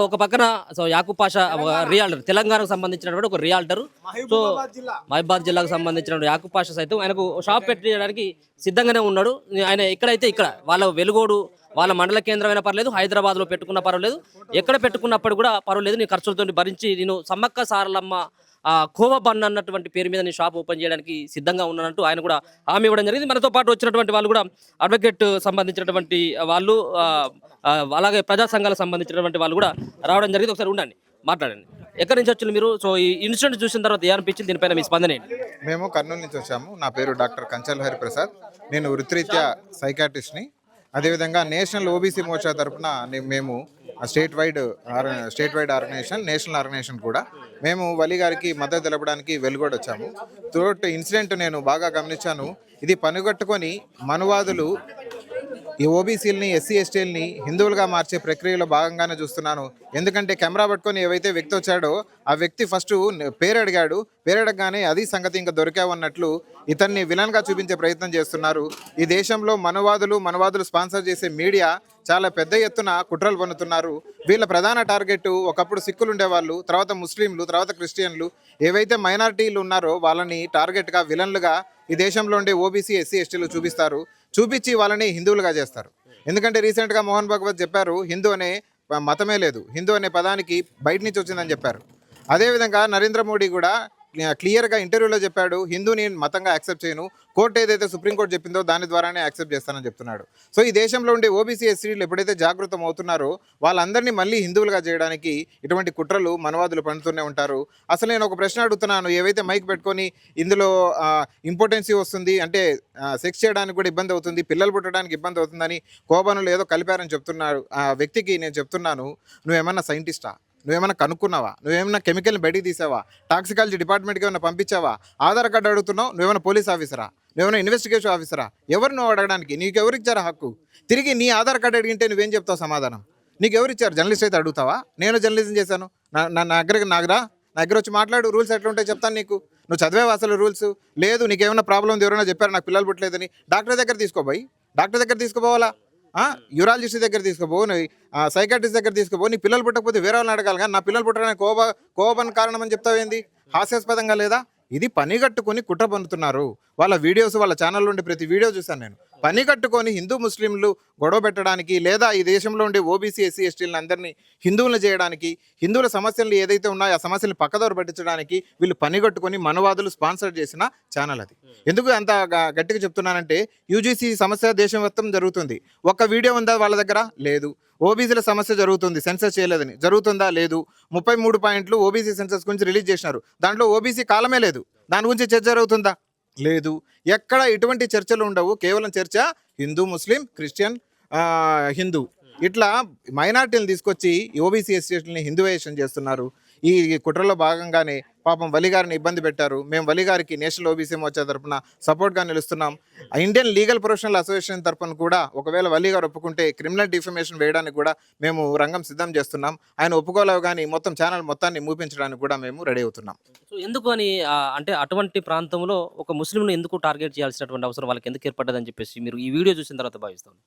ఒక పక్కన so Yakub Pasha realtor తెలంగాణకు సంబంధించినటువంటి ఒక రియాల్టర్. సో మహబూబాద్ జిల్లాకు సంబంధించిన యాకూబ్ పాషా సైతం ఆయనకు షాప్ పెట్టడానికి సిద్ధంగానే ఉన్నాడు. ఆయన ఎక్కడైతే ఇక్కడ వాళ్ళ వెలుగోడు వాళ్ళ మండల కేంద్రమైనా పర్లేదు, హైదరాబాద్లో పెట్టుకున్న పర్వాలేదు, ఎక్కడ పెట్టుకున్నప్పుడు కూడా పర్వాలేదు, నీ ఖర్చులతో భరించి నేను సమ్మక్క సారలమ్మ కోవ బన్ అన్నటువంటి పేరు మీద నేను షాప్ ఓపెన్ చేయడానికి సిద్ధంగా ఉన్నానంటూ ఆయన కూడా హామీ ఇవ్వడం జరిగింది. మనతో పాటు వచ్చినటువంటి వాళ్ళు కూడా అడ్వకేట్ సంబంధించినటువంటి వాళ్ళు, అలాగే ప్రజా సంఘాలకు సంబంధించినటువంటి వాళ్ళు కూడా రావడం జరిగింది. ఒకసారి ఉండండి, మాట్లాడండి. ఎక్కడి నుంచి వచ్చారు మీరు? సో ఈ ఇన్సిడెంట్ చూసిన తర్వాత ఏమనిపించింది, దీనిపైన మీ స్పందన ఏంటి? మేము కర్నూలు నుంచి వచ్చాము. నా పేరు డాక్టర్ కంచల్ హరిప్రసాద్. నేను వృత్తిరీత్యా సైకాట్రిస్ట్ని. అదేవిధంగా నేషనల్ ఓబీసీ మోర్చా తరఫున మేము state wide organisation, national organisation కూడా మేము వలి గారికి మద్దతు తెలపడానికి వెలుగొడ వచ్చాము. త్రూఅవుట్ ఇన్సిడెంట్ నేను బాగా గమనించాను. ఇది పనిగట్టుకొని మనువాదులు ఈ ఓబీసీలని, ఎస్సీ ఎస్టీలని హిందువులుగా మార్చే ప్రక్రియలో భాగంగానే చూస్తున్నాను. ఎందుకంటే కెమెరా పట్టుకొని ఏవైతే వ్యక్తి వచ్చాడో ఆ వ్యక్తి ఫస్ట్ పేరు అడిగాడు. పేరు అడగగానే అది సంగతి ఇంకా దొరికావన్నట్లు ఇతన్ని విలన్గా చూపించే ప్రయత్నం చేస్తున్నారు. ఈ దేశంలో మనవాదులు స్పాన్సర్ చేసే మీడియా చాలా పెద్ద ఎత్తున కుట్రలు పన్నుతున్నారు. వీళ్ళ ప్రధాన టార్గెట్ ఒకప్పుడు సిక్కులు ఉండేవాళ్ళు, తర్వాత ముస్లింలు, తర్వాత క్రిస్టియన్లు, ఏవైతే మైనారిటీలు ఉన్నారో వాళ్ళని టార్గెట్గా విలన్లుగా ఈ దేశంలో ఉండే ఓబీసీ, ఎస్సీ ఎస్టీలు చూపించి వాళ్ళని హిందువులుగా చేస్తారు. ఎందుకంటే రీసెంట్గా మోహన్ భగవత్ చెప్పారు, హిందూ అనే మతమే లేదు, హిందూ అనే పదానికి బయట నుంచి వచ్చిందని చెప్పారు. అదేవిధంగా నరేంద్ర మోడీ కూడా క్లియర్గా ఇంటర్వ్యూలో చెప్పాడు, హిందూని మతంగా యాక్సెప్ట్ చేయను, కోర్టు ఏదైతే సుప్రీంకోర్టు చెప్పిందో దాని ద్వారానే యాక్సెప్ట్ చేస్తానని చెప్తున్నాడు. సో ఈ దేశంలో ఉండే ఓబీసీ ఎస్సీలు ఎప్పుడైతే జాగృతం అవుతున్నారో వాళ్ళందరినీ మళ్ళీ హిందువులుగా చేయడానికి ఇటువంటి కుట్రలు మనవాదులు పండుతూనే ఉంటారు. అసలు నేను ఒక ప్రశ్న అడుగుతున్నాను, ఏవైతే మైక్ పెట్టుకొని ఇందులో ఇంపార్టెన్సీ వస్తుంది అంటే సెక్స్ చేయడానికి కూడా ఇబ్బంది అవుతుంది, పిల్లలు పుట్టడానికి ఇబ్బంది అవుతుందని కోబనులు ఏదో కలిపారని చెప్తున్నారు. ఆ వ్యక్తికి నేను చెప్తున్నాను, నువ్వేమన్నా సైంటిస్టా? నువ్వేమైనా కనుక్కున్నావా? నువ్వేమైనా కెమికల్ని బయటికి తీసావా? టాక్సికాలజీ డిపార్ట్మెంట్కి ఏమైనా పంపించావా? ఆధార్ కార్డు అడుగుతున్నావు, నువ్వేమైనా పోలీస్ ఆఫీసరా? నువ్వేమైనా ఇన్వెస్టిగేషన్ ఆఫీసరా? ఎవరు నువ్వు అడగడానికి? నీకు ఎవరిచ్చారా హక్కు? తిరిగి నీ ఆధార్ కార్డు అడిగింటే నువ్వేం చెప్తావు సమాధానం? నీకు ఎవరిచ్చారు? జర్నలిస్ట్ అయితే అడుగుతావా? నేను జర్నలిజం చేశాను, నా దగ్గర వచ్చి మాట్లాడు, రూల్స్ ఎట్లా ఉంటాయి చెప్తాను నీకు. నువ్వు చదివేవా అసలు రూల్స్? లేదు. నీకేమైనా ప్రాబ్లం ఉంది, ఎవరైనా చెప్పారు నాకు పిల్లలు పుట్టలేదని, డాక్టర్ దగ్గర తీసుకోపోయి, డాక్టర్ దగ్గర తీసుకుపోవాలా? యూరాలజిస్ట్ దగ్గర తీసుకోపో, సైకాట్రిస్ట్ దగ్గర తీసుకోపో. నీ పిల్లలు పుట్టకపోతే వేరే వాళ్ళని అడగాలి, కానీ నా పిల్లలు పుట్టడానికి కోపం కారణం అని చెప్తావేంది? హాస్యాస్పదంగా లేదా? ఇది పని కట్టుకొని కుట్ర పన్నుతున్నారు. వాళ్ళ వీడియోస్, వాళ్ళ ఛానల్లో ఉండే ప్రతి వీడియో చూశాను నేను. పని కట్టుకొని హిందూ ముస్లింలు గొడవ పెట్టడానికి, లేదా ఈ దేశంలో ఉండే ఓబీసీ, ఎస్సీ ఎస్టీలను అందరినీ హిందువులను చేయడానికి, హిందువుల సమస్యలు ఏదైతే ఉన్నాయో ఆ సమస్యలు పక్కదోరు పట్టించడానికి వీళ్ళు పని కట్టుకొని మనవాదులు స్పాన్సర్ చేసిన ఛానల్ అది. ఎందుకు అంత గట్టిగా చెప్తున్నానంటే, యూజీసీ సమస్య దేశం మొత్తం జరుగుతుంది. ఒక్క వీడియో ఉందా వాళ్ళ దగ్గర? లేదు. ఓబీసీల సమస్య జరుగుతుంది, సెన్సస్ చేయలేదని, జరుగుతుందా? లేదు. 33 పాయింట్లు ఓబీసీ సెన్సస్ గురించి రిలీజ్ చేసినారు, దాంట్లో ఓబీసీ కాలమే లేదు. దాని గురించి చర్చ జరుగుతుందా? లేదు. ఎక్కడ ఎటువంటి చర్చలు ఉండవు. కేవలం చర్చ హిందూ, ముస్లిం, క్రిస్టియన్, హిందూ, ఇట్లా మైనార్టీలను తీసుకొచ్చి ఓబీసీ ఎస్టీని హిందూవేషన్ చేస్తున్నారు. ఈ కుట్రలో భాగంగానే పాపం వలి గారిని ఇబ్బంది పెట్టారు. మేము వలి గారికి నేషనల్ ఓబీసీ మోర్చా తరఫున సపోర్ట్గా నిలుస్తున్నాం. ఇండియన్ లీగల్ ప్రొఫెషనల్ అసోసియేషన్ తరఫున కూడా ఒకవేళ వలి గారు ఒప్పుకుంటే క్రిమినల్ డిఫమేషన్ వేయడానికి కూడా మేము రంగం సిద్ధం చేస్తున్నాం. ఆయన ఒప్పుకోలేవు కానీ మొత్తం ఛానల్ మొత్తాన్ని మూపించడానికి కూడా మేము రెడీ అవుతున్నాం. సో ఎందుకు అని అంటే అటువంటి ప్రాంతంలో ఒక ముస్లింను ఎందుకు టార్గెట్ చేయాల్సినటువంటి అవసరం వాళ్ళకి ఎందుకు ఏర్పడ్డదని చెప్పేసి మీరు ఈ వీడియో చూసిన తర్వాత భావిస్తాను.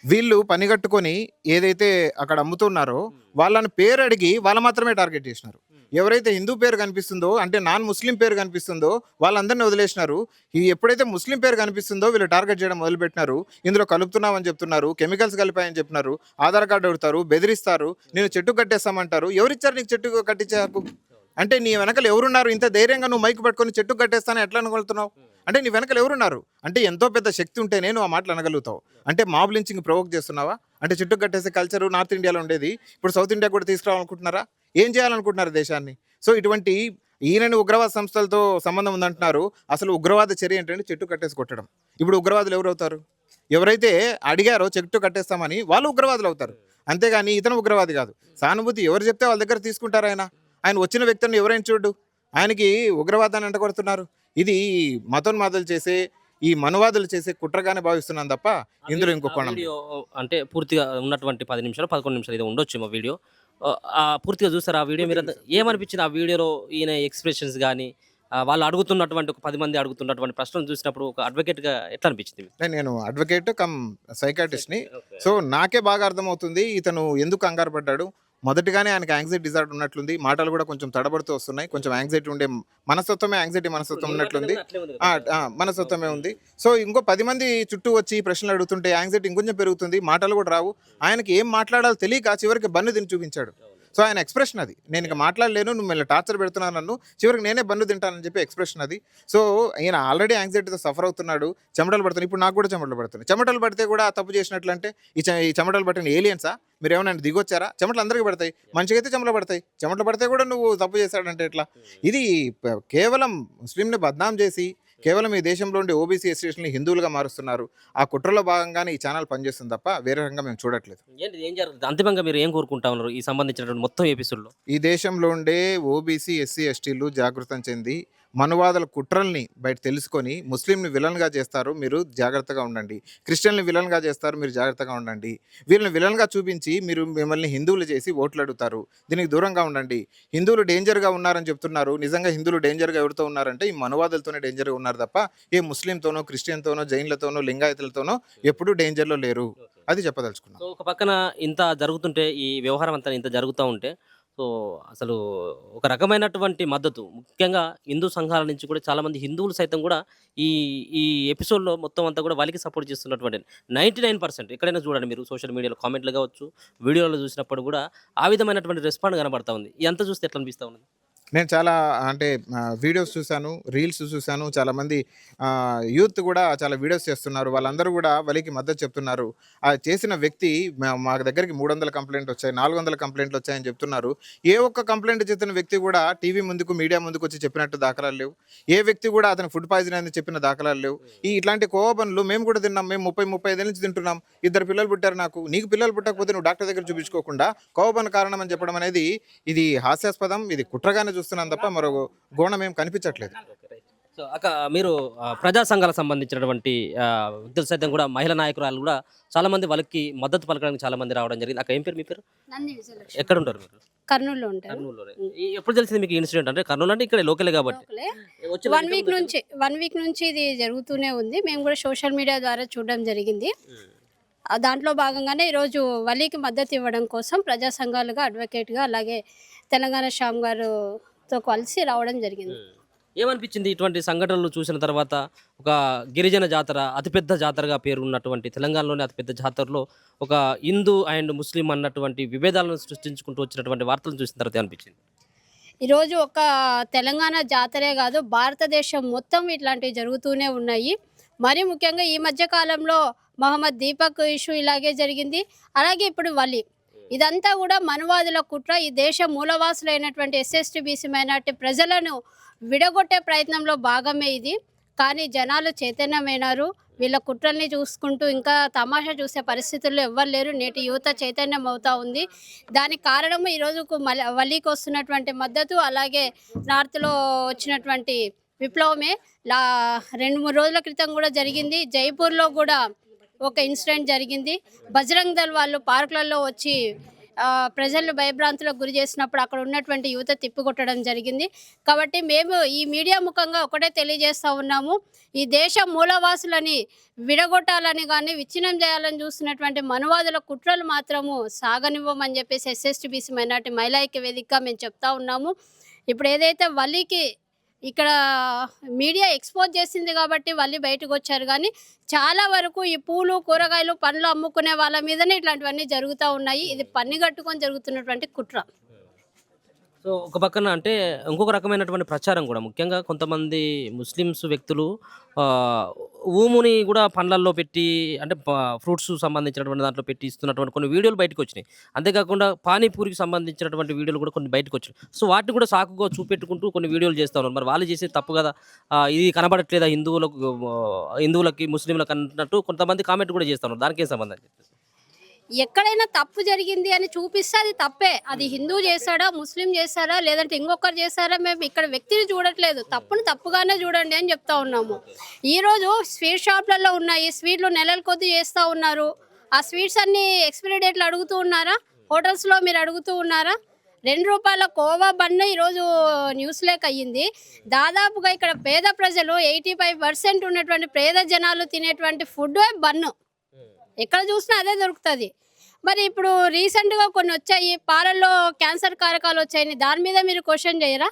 వీళ్ళు పని కట్టుకొని ఏదైతే అక్కడ అమ్ముతున్నారో వాళ్ళని పేరు అడిగి వాళ్ళు మాత్రమే టార్గెట్ చేసినారు. ఎవరైతే హిందూ పేరు కనిపిస్తుందో, అంటే నాన్ ముస్లిం పేరు కనిపిస్తుందో వాళ్ళందరినీ వదిలేసినారు. ఈ ఎప్పుడైతే ముస్లిం పేరు కనిపిస్తుందో వీళ్ళు టార్గెట్ చేయడం మొదలుపెట్టినారు. ఇందులో కలుపుతున్నామని చెప్తున్నారు, కెమికల్స్ కలిపాయని చెప్తున్నారు, ఆధార్ కార్డు అడుగుతారు, బెదిరిస్తారు, నేను చెట్టు కట్టేస్తామంటారు. ఎవరిచ్చారు నీకు చెట్టు కట్టించే హక్కు? అంటే నీ వెనకలు ఎవరున్నారు? ఇంత ధైర్యంగా నువ్వు మైకు పట్టుకొని చెట్టు కట్టేస్తానని ఎట్లా అనుకుంటున్నావు? అంటే నీ వెనకలు ఎవరున్నారు? అంటే ఎంతో పెద్ద శక్తి ఉంటేనే నువ్వు ఆ మాటలు అనగలుగుతావు. అంటే మాబ్ లించింగ్ ప్రొవోక్ చేస్తున్నావా? అంటే చెట్టు కట్టేసే కల్చరు నార్త్ ఇండియాలో ఉండేది ఇప్పుడు సౌత్ ఇండియా కూడా తీసుకురావాలనుకుంటున్నారా? ఏం చేయాలనుకుంటున్నారు దేశాన్ని? సో ఇటువంటి ఈయనని ఉగ్రవాద సంస్థలతో సంబంధం ఉందంటున్నారు. అసలు ఉగ్రవాద చర్య ఏంటంటే చెట్టు కట్టేసి కొట్టడం. ఇప్పుడు ఉగ్రవాదులు ఎవరు అవుతారు? ఎవరైతే అడిగారో చెట్టు కట్టేస్తామని వాళ్ళు ఉగ్రవాదులు అవుతారు. అంతేగాని ఇతను ఉగ్రవాది కాదు. సానుభూతి ఎవరు చెప్తే వాళ్ళ దగ్గర తీసుకుంటారు. ఆయన వచ్చిన వ్యక్తిని ఎవరైనా చూడు, ఆయనకి ఉగ్రవాదాన్ని అంటగొడుతున్నారు. ఇది మతోన్మాదులు చేసే, ఈ మనవాదులు చేసే కుట్రగానే భావిస్తున్నాను తప్ప ఇందులో ఇంకో కోణం. వీడియో అంటే పూర్తిగా ఉన్నటువంటి 10 నిమిషాలు 11 నిమిషాలు ఏదో ఉండొచ్చు మా వీడియో. పూర్తిగా చూస్తారు ఆ వీడియో. మీరు ఏమనిపించింది ఆ వీడియోలో ఈయన ఎక్స్ప్రెషన్స్ కానీ, వాళ్ళు అడుగుతున్నటువంటి ఒక 10 మంది అడుగుతున్నటువంటి ప్రశ్నలు చూసినప్పుడు ఒక అడ్వకేట్గా ఎట్లా అనిపించింది? నేను అడ్వకేట్ కమ్ సైకాట్రిస్ట్ని. సో నాకే బాగా అర్థమవుతుంది ఇతను ఎందుకు కంగారు పడ్డాడు. మొదటిగానే ఆయనకి యాంగ్జైటీ డిజార్డర్ ఉన్నట్లుంది. మాటలు కూడా కొంచెం తడబడుతూ వస్తున్నాయి. కొంచెం యాంగ్జైటీ ఉండే మనస్తత్వమే యాంగ్జైటీ మనస్తత్వం ఉన్నట్లుంది. మనస్తత్వమే ఉంది. సో ఇంకో 10 మంది చుట్టూ వచ్చి ఈ ప్రశ్నలు అడుగుతుంటే యాంగ్జైటీ ఇంకొంచెం పెరుగుతుంది. మాటలు కూడా రావు. ఆయనకి ఏం మాట్లాడాలో తెలియక చివరికి బన్ను తిని చూపించాడు. సో ఆయన ఎక్స్ప్రెషన్ అది. నేను ఇక మాట్లాడలేను, నువ్వు మళ్ళీ టార్చర్ పెడుతున్నావు నన్ను, చివరికి నేనే బన్ను తింటానని చెప్పి ఎక్స్ప్రెషన్ అది. సో ఈయన ఆల్రెడీ యాంగ్జైటీతో సఫర్ అవుతున్నాడు. చెమటలు పడుతున్నాయి. ఇప్పుడు నాకు కూడా చెమటలు పడుతున్నాయి. చెమటలు పడితే కూడా తప్పు చేసినట్లు అంటే ఈ చెమటలు పట్టిన ఏలియన్సా? మీరు ఏమైనా దిగొచ్చారా? చెమటలు అందరికీ పడతాయి. మనిషికి అయితే చెమటలు పడతాయి. చెమటలు పడితే కూడా నువ్వు తప్పు చేశాడంటే ఎట్లా? ఇది కేవలం ముస్లింని బద్నాం చేసి కేవలం ఈ దేశంలో ఉండే ఓబీసీ ఎస్టీని హిందువులుగా మారుస్తున్నారు. ఆ కుట్రలో భాగంగానే ఈ ఛానల్ పనిచేస్తుంది తప్ప వేరే రకంగా మేము చూడట్లేదు. ఏం జరుగుతుంది అంతిమంగా మీరు ఏం కోరుకుంటా ఉన్నారు ఈ సంబంధించినటువంటి మొత్తం ఎపిసోడ్లో? ఈ దేశంలో ఉండే ఓబీసీ ఎస్సీ ఎస్టీలు జాగృతం చెంది మనువాదుల కుట్రల్ని బయట తెలుసుకొని ముస్లింని విలన్గా చేస్తారు, మీరు జాగ్రత్తగా ఉండండి. క్రిస్టియన్ని విలన్గా చేస్తారు, మీరు జాగ్రత్తగా ఉండండి. వీళ్ళని విలన్గా చూపించి మిమ్మల్ని హిందువులు చేసి ఓట్లు అడుగుతారు. దీనికి దూరంగా ఉండండి. హిందువులు డేంజర్గా ఉన్నారని చెప్తున్నారు. నిజంగా హిందువులు డేంజర్గా ఎవరితో ఉన్నారంటే ఈ మనువాదులతోనే డేంజర్గా ఉన్నారు తప్ప ఏ ముస్లింతోనో క్రిస్టియన్తోనో జైన్లతోనో లింగాయతులతోనో ఎప్పుడూ డేంజర్లో లేరు. అది చెప్పదలుచుకున్నాం. సో ఒక పక్కన ఇంత జరుగుతుంటే ఈ వ్యవహారం అంతా ఇంత జరుగుతూ ఉంటే సో అసలు ఒక రకమైనటువంటి మద్దతు ముఖ్యంగా హిందూ సంఘాల నుంచి కూడా చాలామంది హిందువులు సైతం కూడా ఈ ఈ ఎపిసోడ్లో మొత్తం అంతా కూడా వాళ్ళకి సపోర్ట్ చేస్తున్నటువంటి 99% ఎక్కడైనా చూడండి మీరు సోషల్ మీడియాలో కామెంట్లు కావచ్చు, వీడియోలో చూసినప్పుడు కూడా ఆ విధమైనటువంటి రెస్పాండ్ కనబడతా ఉంది. ఇదంతా చూస్తే ఎట్లా అనిపిస్తూ ఉన్నది? నేను చాలా అంటే వీడియోస్ చూశాను, రీల్స్ చూశాను. చాలామంది యూత్ కూడా చాలా వీడియోస్ చేస్తున్నారు. వాళ్ళందరూ కూడా వలికి మద్దతు చెప్తున్నారు. ఆ చేసిన వ్యక్తి మా దగ్గరికి 300 కంప్లైంట్లు వచ్చాయి, 400 కంప్లైంట్లు వచ్చాయని చెప్తున్నారు. ఏ ఒక్క కంప్లైంట్ చేసిన వ్యక్తి కూడా టీవీ ముందుకు మీడియా ముందుకు వచ్చి చెప్పినట్టు దాఖలాలు లేవు. ఏ వ్యక్తి కూడా అతను ఫుడ్ పాయిజన్ అని చెప్పిన దాఖలాలు లేవు. ఇట్లాంటి కోవబన్లు మేము కూడా తిన్నాం. మేము 30-35 నుంచి తింటున్నాం. 2 పిల్లలు పుట్టారు నాకు. నీకు పిల్లలు పుట్టకపోతే నువ్వు డాక్టర్ దగ్గర చూపించుకోకుండా కోవబన్ కారణం అని చెప్పడం అనేది ఇది హాస్యాస్పదం. ఇది కుట్రగానే చూస్తున్నాం తప్ప మరో గోణం ఏం కనిపించట్లేదు. సో అక్క మీరు ప్రజా సంఘాలకు సంబంధించినటువంటి వ్యక్తులు సైతం కూడా మహిళా నాయకురాలు కూడా చాలా మంది వాళ్ళకి మద్దతు పలకడానికి చాలా మంది రావడం జరిగింది. అక్క ఏం పేరు మీ పేరు? ఎక్కడ ఉంటారు మీరు? కర్నూలులో ఉంటారు. కర్నూలులోనే. ఎప్పుడు తెలిసింది మీకు ఇన్సిడెంట్? అంటే కర్నూలు అంటే ఇక్కడ లోకలే కాబట్టి వన్ వీక్ నుంచి ఇది జరుగుతూనే ఉంది. మేము కూడా సోషల్ మీడియా ద్వారా చూడడం జరిగింది. దాంట్లో భాగంగానే ఈరోజు వలీకి మద్దతు ఇవ్వడం కోసం ప్రజా సంఘాలుగా అడ్వకేట్గా అలాగే తెలంగాణ శ్యామ్ గారుతో కలిసి రావడం జరిగింది. ఏమనిపించింది ఇటువంటి సంఘటనలు చూసిన తర్వాత? ఒక గిరిజన జాతర, అతిపెద్ద జాతరగా పేరున్నటువంటి తెలంగాణలోని అతిపెద్ద జాతరలో ఒక హిందూ అండ్ ముస్లిం అన్నటువంటి విభేదాలను సృష్టించుకుంటూ వచ్చినటువంటి వార్తలను చూసిన తర్వాత అనిపించింది. ఈరోజు ఒక తెలంగాణ జాతరే కాదు, భారతదేశం మొత్తం ఇట్లాంటివి జరుగుతూనే ఉన్నాయి. మరి ముఖ్యంగా ఈ మధ్య కాలంలో మహమ్మద్ దీపక్ ఇష్యూ ఇలాగే జరిగింది. అలాగే ఇప్పుడు వలి, ఇదంతా కూడా మనువాదుల కుట్ర. ఈ దేశ మూలవాసులైనటువంటి ఎస్ఎస్టీ బీసీ మైనార్టీ ప్రజలను విడగొట్టే ప్రయత్నంలో భాగమే ఇది. కానీ జనాలు చైతన్యమైనారు. వీళ్ళ కుట్రల్ని చూసుకుంటూ ఇంకా తమాషా చూసే పరిస్థితుల్లో ఎవ్వరు లేరు. నేటి యువత చైతన్యం అవుతూ ఉంది. దానికి కారణము ఈరోజు వలీకి వస్తున్నటువంటి మద్దతు, అలాగే నార్త్లో వచ్చినటువంటి విప్లవమే. 2-3 రోజుల క్రితం కూడా జరిగింది. జైపూర్లో కూడా ఒక ఇన్సిడెంట్ జరిగింది. బజరంగ్ దళ్ వాళ్ళు పార్కులలో వచ్చి ప్రజలను భయభ్రాంతులకు గురి చేసినప్పుడు అక్కడ ఉన్నటువంటి యువత తిప్పికొట్టడం జరిగింది. కాబట్టి మేము ఈ మీడియా ముఖంగా ఒకటే తెలియజేస్తూ ఉన్నాము, ఈ దేశ మూలవాసులని విడగొట్టాలని కానీ విచ్ఛిన్నం చేయాలని చూస్తున్నటువంటి మనువాదుల కుట్రలు మాత్రము సాగనివ్వమని చెప్పేసి ఎస్ఎస్టీ బీసీ మైనార్టీ మహిళా ఐక్య వేదికగా మేము చెప్తా ఉన్నాము. ఇప్పుడు ఏదైతే వలీకి ఇక్కడ మీడియా ఎక్స్పోజ్ చేసింది కాబట్టి వాళ్ళు బయటకు వచ్చారు. కానీ చాలా వరకు ఈ పూలు, కూరగాయలు, పండ్లు అమ్ముకునే వాళ్ళ మీదనే ఇట్లాంటివన్నీ జరుగుతూ ఉన్నాయి. ఇది పన్నిగట్టుకొని జరుగుతున్నటువంటి కుట్ర. సో ఒక పక్కన అంటే ఇంకొక రకమైనటువంటి ప్రచారం కూడా ముఖ్యంగా కొంతమంది ముస్లిమ్స్ వ్యక్తులు ఊముని కూడా పండ్లల్లో పెట్టి అంటే ఫ్రూట్స్ సంబంధించినటువంటి దాంట్లో పెట్టి ఇస్తున్నటువంటి కొన్ని వీడియోలు బయటకు వచ్చినాయి. అంతేకాకుండా పానీపూరికి సంబంధించినటువంటి వీడియోలు కూడా కొన్ని బయటకు వచ్చినాయి. సో వాటిని కూడా సాకుగా చూపెట్టుకుంటూ కొన్ని వీడియోలు చేస్తూ ఉన్నారు. మరి వాళ్ళు చేసేది తప్పు కదా, ఇది కనబడట్లేదా హిందువులకి ముస్లింలకు అన్నట్టు కొంతమంది కామెంట్ కూడా చేస్తూ ఉన్నారు. దానికి ఏం సంబంధం? ఎక్కడైనా తప్పు జరిగింది అని చూపిస్తే అది తప్పే. అది హిందూ చేశాడా, ముస్లిం చేశారా, లేదంటే ఇంకొకరు చేశారా, మేము ఇక్కడ వ్యక్తిని చూడట్లేదు. తప్పును తప్పుగానే చూడండి అని చెప్తా ఉన్నాము. ఈరోజు స్వీట్ షాప్లలో ఉన్నాయి, స్వీట్లు నెలల కొద్దీ చేస్తూ ఉన్నారు. ఆ స్వీట్స్ అన్ని ఎక్స్పైరీ డేట్లు అడుగుతూ ఉన్నారా? హోటల్స్లో మీరు అడుగుతూ ఉన్నారా? 2 రూపాయల కోవా బన్ను ఈరోజు న్యూస్ లేక్ అయ్యింది. దాదాపుగా ఇక్కడ పేద ప్రజలు 85% ఉన్నటువంటి పేద జనాలు తినేటువంటి ఫుడ్ బన్ను. ఎక్కడ చూసినా అదే దొరుకుతుంది. మరి ఇప్పుడు రీసెంట్గా కొన్ని వచ్చాయి, పాలల్లో క్యాన్సర్ కారకాలు వచ్చాయని, దాని మీద మీరు క్వశ్చన్ చేయరా?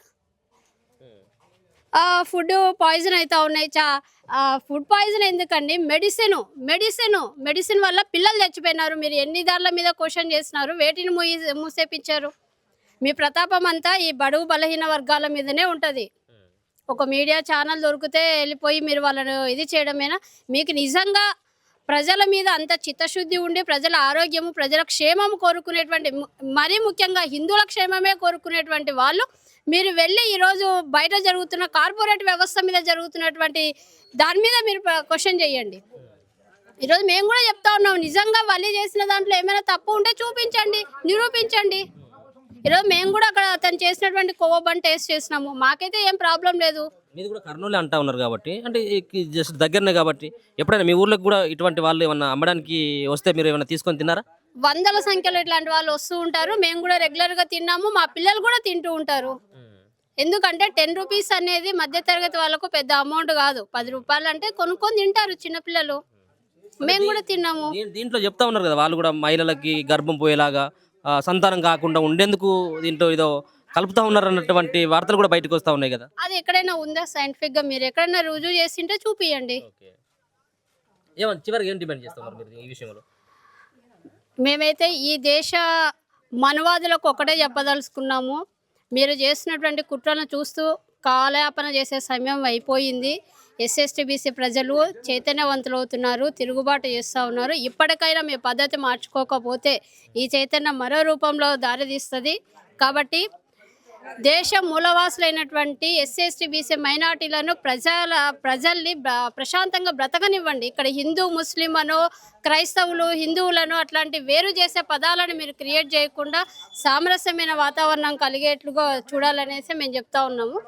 ఫుడ్ పాయిజన్ అవుతా ఉన్నాయి. ఫుడ్ పాయిజన్ ఎందుకండి? మెడిసిన్ వల్ల పిల్లలు చచ్చిపోయినారు. మీరు ఎన్ని దారుల మీద క్వశ్చన్ చేసినారు, వేటిని మూసేపించారు? మీ ప్రతాపం అంతా ఈ బడుగు బలహీన వర్గాల మీదనే ఉంటుంది. ఒక మీడియా ఛానల్ దొరికితే వెళ్ళిపోయి మీరు వాళ్ళను ఇది చేయడమేనా? మీకు నిజంగా ప్రజల మీద అంత చిత్తశుద్ధి ఉండి ప్రజల ఆరోగ్యము, ప్రజల క్షేమం కోరుకునేటువంటి, మరీ ముఖ్యంగా హిందువుల క్షేమమే కోరుకునేటువంటి వాళ్ళు, మీరు వెళ్ళి ఈరోజు బయట జరుగుతున్న కార్పొరేట్ వ్యవస్థ మీద జరుగుతున్నటువంటి దాని మీద మీరు క్వశ్చన్ చేయండి. ఈరోజు మేము కూడా చెప్తా ఉన్నాం, నిజంగా వాళ్ళు చేసిన దాంట్లో ఏమైనా తప్పు ఉంటే చూపించండి, నిరూపించండి. ఈరోజు మేము కూడా అక్కడ అతను చేసినటువంటి కొవ్వబన్ టేస్ట్ చేసినాము, మాకైతే ఏం ప్రాబ్లం లేదు. మీది కూడా కర్నూలు అంటా ఉన్నారు కాబట్టి, అంటే జస్ట్ దగ్గరనే కాబట్టి, ఎప్పుడైనా మీ ఊర్లోకి కూడా ఇటువంటి వాళ్ళు ఏమన్నా అమ్మడానికి వస్తే మీరు ఏమైనా తీసుకొని తిన్నారా? వందల సంఖ్యలో ఇట్లాంటి వాళ్ళు వస్తూ ఉంటారు. మేము కూడా రెగ్యులర్గా తిన్నాము, మా పిల్లలు కూడా తింటూ ఉంటారు. ఎందుకంటే 10 రూపీస్ అనేది మధ్యతరగతి వాళ్ళకు పెద్ద అమౌంట్ కాదు. 10 రూపాయలు అంటే కొనుక్కొని తింటారు చిన్నపిల్లలు. మేము కూడా తిన్నాము. దీంట్లో చెప్తా ఉన్నారు కదా, వాళ్ళు కూడా మహిళలకి గర్భం పోయేలాగా, సంతానం కాకుండా ఉండేందుకు దీంట్లో ఏదో కలుపుతా ఉన్నారు అన్నటువంటి వార్తలు కూడా బయటకు వస్తూ ఉన్నాయి కదా. అది ఎక్కడైనా ఉందా సైంటిఫిక్గా? మీరు ఎక్కడైనా రుజువు చేసింటే చూపియండి. ఏమన్నా చివరికి ఏం డిమాండ్ చేస్తున్నారు మీరు ఈ విషయంలో? మేమైతే ఈ దేశ మనువాదులకు ఒకటే చెప్పదలుచుకున్నాము, మీరు చేసినటువంటి కుట్రలను చూస్తూ కాలయాపన చేసే సమయం అయిపోయింది. ఎస్సీ బీసీ ప్రజలు చైతన్యవంతులు అవుతున్నారు, తిరుగుబాటు చేస్తూ ఉన్నారు. ఇప్పటికైనా మీ పద్ధతి మార్చుకోకపోతే ఈ చైతన్యం మరో రూపంలో దారితీస్తుంది. కాబట్టి దేశ మూలవాసులైనటువంటి ఎస్సీ బీసీ మైనార్టీలను ప్రజల్ని ప్రశాంతంగా బ్రతకనివ్వండి. ఇక్కడ హిందూ ముస్లిం అనో, క్రైస్తవులు హిందువులను అట్లాంటి వేరు చేసే పదాలను మీరు క్రియేట్ చేయకుండా సామరస్యమైన వాతావరణం కలిగేట్లుగా చూడాలనేసి మేము చెప్తా ఉన్నాము.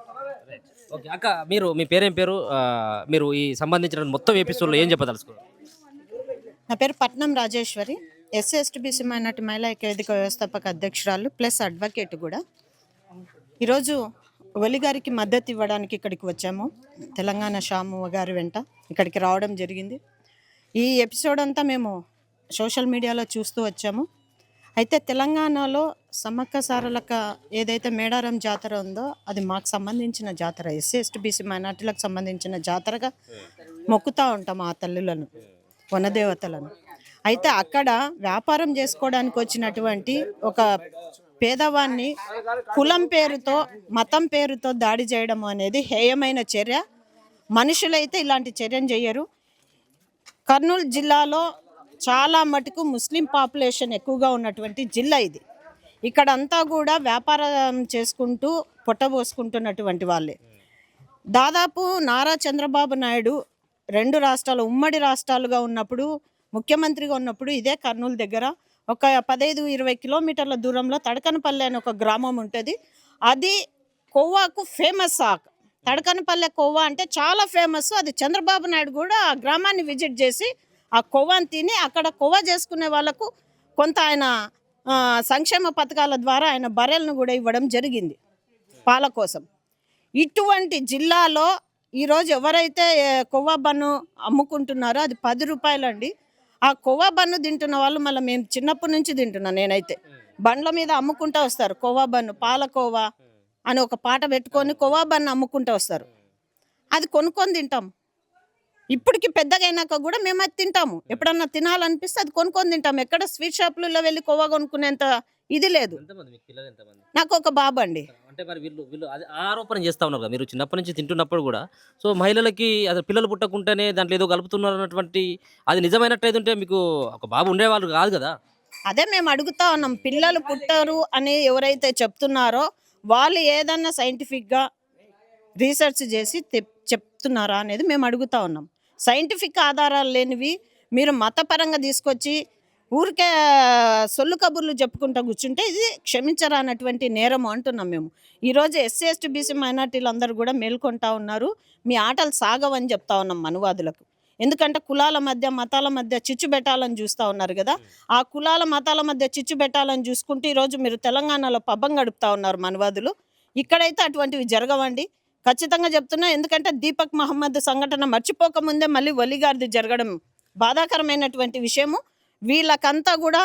ఓకే అక్క, మీరు మీ పేరేం పేరు? మీరు ఈ సంబంధించిన మొత్తం ఎపిసోడ్లో ఏం చెప్పదలుచుకున్నారు? నా పేరు పట్నం రాజేశ్వరి, ఎస్సీ మైనార్టీ మహిళా ఐక్యవేదిక వ్యవస్థాపక అధ్యక్షురాలు ప్లస్ అడ్వకేట్ కూడా. ఈరోజు ఒలి గారికి మద్దతు ఇవ్వడానికి ఇక్కడికి వచ్చాము. తెలంగాణ షాము గారి వెంట ఇక్కడికి రావడం జరిగింది. ఈ ఎపిసోడ్ అంతా మేము సోషల్ మీడియాలో చూస్తూ వచ్చాము. అయితే తెలంగాణలో సమ్మక్క సారలక ఏదైతే మేడారం జాతర ఉందో అది మాకు సంబంధించిన జాతర, ఎస్సీ మైనార్టీలకు సంబంధించిన జాతరగా మొక్కుతూ ఉంటాం ఆ తల్లులను, వనదేవతలను. అయితే అక్కడ వ్యాపారం చేసుకోవడానికి వచ్చినటువంటి ఒక పేదవాన్ని కులం పేరుతో, మతం పేరుతో దాడి చేయడం అనేది హేయమైన చర్య. మనుషులైతే ఇలాంటి చర్యను చేయరు. కర్నూలు జిల్లాలో చాలా మటుకు ముస్లిం పాపులేషన్ ఎక్కువగా ఉన్నటువంటి జిల్లా ఇది. ఇక్కడంతా కూడా వ్యాపారం చేసుకుంటూ పొట్టబోసుకుంటున్నటువంటి వాళ్ళే. దాదాపు నారా చంద్రబాబు నాయుడు 2 రాష్ట్రాలు ఉమ్మడి రాష్ట్రాలుగా ఉన్నప్పుడు, ముఖ్యమంత్రిగా ఉన్నప్పుడు ఇదే కర్నూలు దగ్గర ఒక 15-20 కిలోమీటర్ల దూరంలో తడకనపల్లె అని ఒక గ్రామం ఉంటుంది. అది కొవ్వాకు ఫేమస్. తడకనపల్లె కొవ్వ అంటే చాలా ఫేమస్. అది చంద్రబాబు నాయుడు కూడా ఆ గ్రామాన్ని విజిట్ చేసి ఆ కొవ్వని తిని అక్కడ కొవ్వ చేసుకునే వాళ్ళకు కొంత ఆయన సంక్షేమ పథకాల ద్వారా ఆయన బర్రెలను కూడా ఇవ్వడం జరిగింది పాల కోసం. ఇటువంటి జిల్లాలో ఈరోజు ఎవరైతే కొవ్వ బన్ను అమ్ముకుంటున్నారో అది 10 రూపాయలు అండి. ఆ కొవ్వ బన్ను తింటున్న వాళ్ళు మళ్ళీ మేము చిన్నప్పటి నుంచి తింటున్నాను. నేనైతే బండ్ల మీద అమ్ముకుంటూ వస్తారు కొవ్వ బన్ను, పాలకోవ అని ఒక పాట పెట్టుకొని కొవ్వ బన్ను అమ్ముకుంటూ వస్తారు. అది కొనుక్కొని తింటాం. ఇప్పటికి పెద్దగా అయినాక కూడా మేము అది తింటాము. ఎప్పుడన్నా తినాలనిపిస్తే అది కొనుక్కొని తింటాం. ఎక్కడ స్వీట్ షాపులలో వెళ్ళి కొవ్వ కొనుక్కునేంత ఇది లేదు. నాకు ఒక బాబు అండి. అంటే మరి వీళ్ళు అది ఆరోపణ చేస్తా ఉన్నారు కదా, మీరు చిన్నప్పటి నుంచి తింటున్నప్పుడు కూడా. సో మహిళలకి అసలు పిల్లలు పుట్టకుంటేనే దాంట్లో ఏదో కలుపుతున్నారు అన్నటువంటి, అది నిజమైనట్టయితే ఉంటే మీకు ఒక బాబు ఉండేవాళ్ళు కాదు కదా. అదే మేము అడుగుతా ఉన్నాం, పిల్లలు పుట్టరు అని ఎవరైతే చెప్తున్నారో వాళ్ళు ఏదన్నా సైంటిఫిక్గా రీసెర్చ్ చేసి చెప్తున్నారా అనేది మేము అడుగుతా ఉన్నాం. సైంటిఫిక్ ఆధారాలు లేనివి మీరు మతపరంగా తీసుకొచ్చి ఊరికే సొల్లు కబుర్లు చెప్పుకుంటూ కూర్చుంటే ఇది క్షమించరానటువంటి నేరము అంటున్నాం మేము. ఈరోజు ఎస్సీ బీసీ మైనార్టీలు అందరూ కూడా మేల్కొంటా ఉన్నారు. మీ ఆటలు సాగవని చెప్తా ఉన్నాం మనువాదులకు. ఎందుకంటే కులాల మధ్య మతాల మధ్య చిచ్చు పెట్టాలని చూస్తూ ఉన్నారు కదా. ఆ కులాల మతాల మధ్య చిచ్చు పెట్టాలని చూసుకుంటూ ఈరోజు మీరు తెలంగాణలో పబ్బం గడుపుతూ ఉన్నారు మనువాదులు. ఇక్కడైతే అటువంటివి జరగవండి, ఖచ్చితంగా చెప్తున్నా. ఎందుకంటే దీపక్ మహమ్మద్ సంఘటన మర్చిపోకముందే మళ్ళీ ఒలి గారిది జరగడం బాధాకరమైనటువంటి విషయము. వీళ్ళకంతా కూడా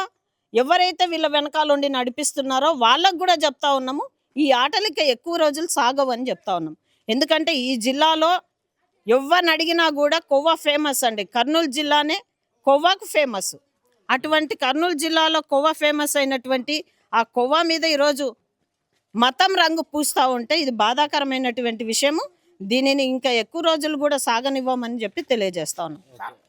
ఎవరైతే వీళ్ళ వెనకాల ఉండి నడిపిస్తున్నారో వాళ్ళకు కూడా చెప్తా ఉన్నాము, ఈ ఆటలకి ఎక్కువ రోజులు సాగవని చెప్తా ఉన్నాం. ఎందుకంటే ఈ జిల్లాలో ఎవరిని అడిగినా కూడా కొవ్వా ఫేమస్ అండి. కర్నూలు జిల్లానే కొవ్వాకు ఫేమస్. అటువంటి కర్నూలు జిల్లాలో కొవ్వా ఫేమస్ అయినటువంటి ఆ కొవ్వా మీద ఈరోజు మతం రంగు పూస్తూ ఉంటే ఇది బాధాకరమైనటువంటి విషయము. దీనిని ఇంకా ఎక్కువ రోజులు కూడా సాగనివ్వమని చెప్పి తెలియజేస్తా ఉన్నాం.